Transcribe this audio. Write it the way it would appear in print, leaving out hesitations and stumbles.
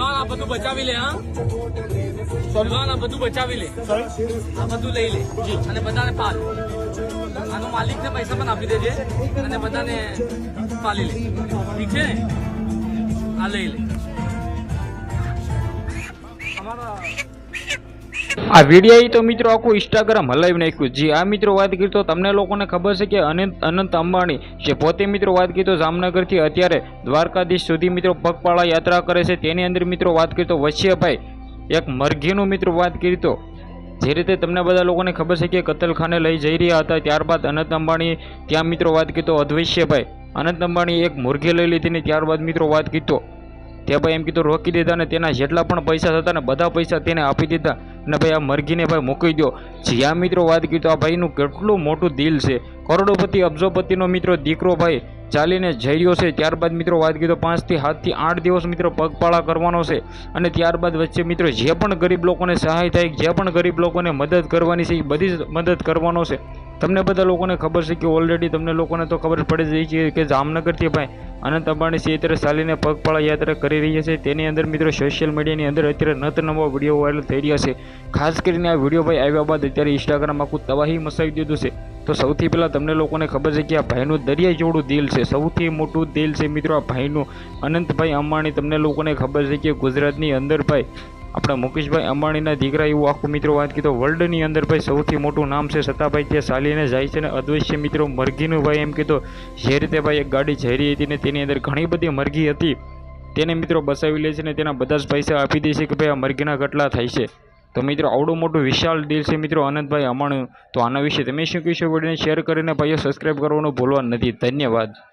સલવાન આ બધું બચાવી લે. હા સલવાન આ બધું બચાવી લે, આ બધું લઈ લે અને બધાને પાલ. આનો માલિકને પૈસા પણ આપી દેજે અને બધાને પાલી લે. ઠીક છે ને? આ લઈ લે. આ વિડીયો તો મિત્રો આખું ઇન્સ્ટાગ્રામ હલાવી નાખ્યું. જી આ મિત્રો વાત કરી તો તમને લોકોને ખબર છે કે અનંત અંબાણી જે પોતે મિત્રો વાત કરી તો જામનગરથી અત્યારે દ્વારકાધીશ સુધી મિત્રો પગપાળા યાત્રા કરે છે. તેની અંદર મિત્રો વાત કરી તો વચ્ચેભાઈ એક મરઘીનું મિત્રો વાત કરી તો જે રીતે તમને બધા લોકોને ખબર છે કે કતલખાને લઈ જઈ રહ્યા હતા. ત્યારબાદ અનંત અંબાણી ત્યાં મિત્રો વાત કરી તો અદ્વૈશ્યભાઈ અનંત અંબાણી એક મુરઘી લઈ લીધી ને ત્યારબાદ મિત્રો વાત કરી તો ત્યાં ભાઈ એમ કીધું રોકી દીધા ને તેના જેટલા પણ પૈસા હતા ને બધા પૈસા તેને આપી દીધા અને ભાઈ આ મરઘીને ભાઈ મૂકી દો. જ્યાં મિત્રો વાત કરી તો આ ભાઈનું કેટલું મોટું દિલ છે. કરોડોપતિ અબજોપતિનો મિત્રો દીકરો ભાઈ ચાલીને જઈ રહ્યો છે. ત્યારબાદ મિત્રો વાત કરી તો 5 થી 7 થી 8 દિવસ મિત્રો પગપાળા કરવાનો છે અને ત્યારબાદ વચ્ચે મિત્રો જે પણ ગરીબ લોકોને સહાય થાય, જે પણ ગરીબ લોકોને મદદ કરવાની છે એ બધી જ મદદ કરવાનો છે. તમને બધા લોકોને ખબર છે કે ઓલરેડી તમને લોકોને તો ખબર પડી જાય છે કે જામનગરથી ભાઈ અનંત અંબાણી છે અત્યારે ચાલીને પગપાળા યાત્રા કરી રહ્યા છે. તેની અંદર મિત્રો સોશિયલ મીડિયાની અંદર અત્યારે નવા વિડીયો વાયરલ થઈ રહ્યા છે. ખાસ કરીને આ વિડીયો ભાઈ આવ્યા બાદ અત્યારે ઇન્સ્ટાગ્રામ આખું તબાહી મચાવી દીધું છે. તો સૌથી પહેલાં તમને લોકોને ખબર છે કે આ ભાઈનું દરિયા જેવડું દિલ છે, સૌથી મોટું દિલ છે મિત્રો આ ભાઈનું. અનંતભાઈ અંબાણી તમને લોકોને ખબર છે કે ગુજરાતની અંદર ભાઈ આપણા મુકેશભાઈ અંબાણીના દીકરા એવું આખું મિત્રો વાત કીધો વર્લ્ડની અંદર ભાઈ સૌથી મોટું નામ છે. છતાં ભાઈ ત્યાં ચાલીને જાય છે ને અદ્વૈશ્ય મિત્રો મરઘીનું ભાઈ એમ કીધો જે રીતે ભાઈ એક ગાડી જઈ રહી હતી ને તેની અંદર ઘણી બધી મરઘી હતી તેને મિત્રો બસાવી લે છે ને તેના બધા જ પૈસા આપી દે છે કે ભાઈ આ મરઘીના કેટલા થાય છે. તો મિત્રો આવડું મોટું વિશાળ દિલ છે મિત્રો અનંતભાઈ અંબાણી. તો આના વિશે તમે શું કહેશો? વિડીયોને શેર કરીને ભાઈઓ સબસ્ક્રાઈબ કરવાનું ભૂલવા નથી. ધન્યવાદ.